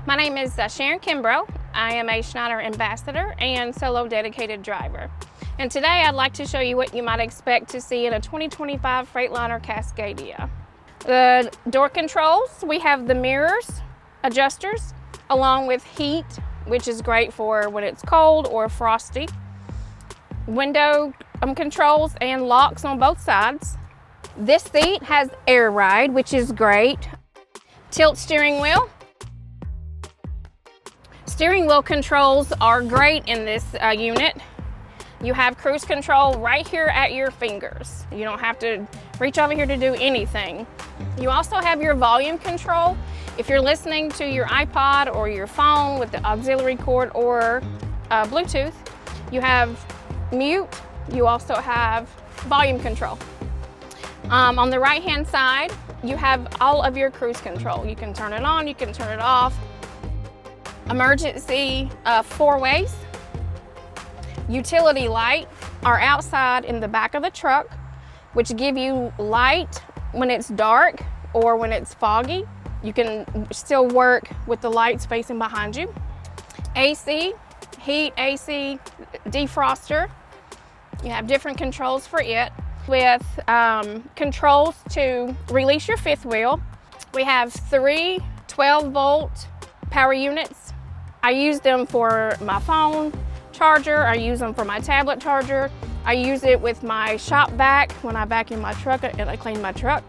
My name is Sharon Kimbrough. I am a Schneider ambassador and solo dedicated driver. And today I'd like to show you what you might expect to see in a 2025 Freightliner Cascadia. The door controls, we have the mirrors, adjusters, along with heat, which is great for when it's cold or frosty. Window controls and locks on both sides. This seat has air ride, which is great. Tilt steering wheel. Steering wheel controls are great in this unit. You have cruise control right here at your fingers. You don't have to reach over here to do anything. You also have your volume control. If you're listening to your iPod or your phone with the auxiliary cord or Bluetooth, you have mute. You also have volume control. On the right-hand side, you have all of your cruise control. You can turn it on, you can turn it off. Emergency four ways. Utility light are outside in the back of the truck, which give you light when it's dark or when it's foggy. You can still work with the lights facing behind you. AC, heat, AC, defroster. You have different controls for it with controls to release your fifth wheel. We have three 12-volt power units. I use them for my phone charger. I use them for my tablet charger. I use it with my shop vac when I vacuum my truck and I clean my truck.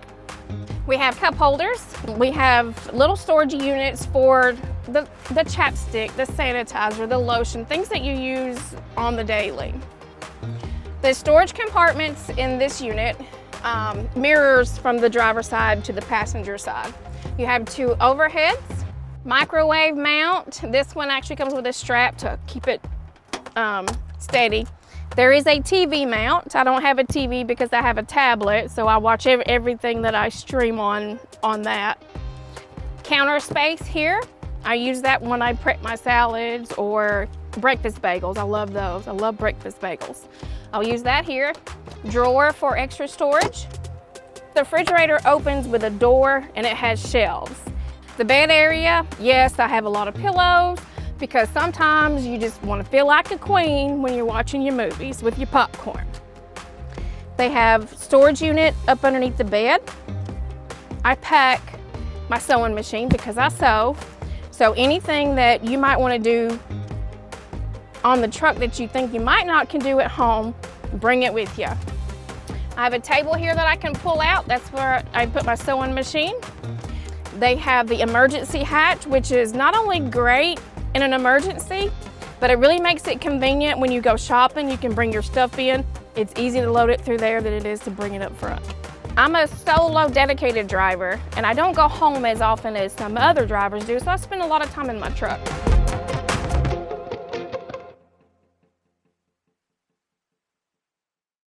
We have cup holders. We have little storage units for the chapstick, the sanitizer, the lotion, things that you use on the daily. The storage compartments in this unit mirrors from the driver's side to the passenger side. You have two overheads, microwave mount. This one actually comes with a strap to keep it steady. There is a TV mount. I don't have a TV because I have a tablet, so I watch everything that I stream on that. Counter space here. I use that when I prep my salads or breakfast bagels. I love those. I love breakfast bagels. I'll use that here. Drawer for extra storage. The refrigerator opens with a door and it has shelves. The bed area, yes, I have a lot of pillows because sometimes you just want to feel like a queen when you're watching your movies with your popcorn. They have storage unit up underneath the bed. I pack my sewing machine because I sew. So anything that you might want to do on the truck that you think you might not can do at home, bring it with you. I have a table here that I can pull out. That's where I put my sewing machine. They have the emergency hatch, which is not only great in an emergency, but it really makes it convenient when you go shopping. You can bring your stuff in. It's easy to load it through there than it is to bring it up front. I'm a solo dedicated driver and I don't go home as often as some other drivers do, so I spend a lot of time in my truck.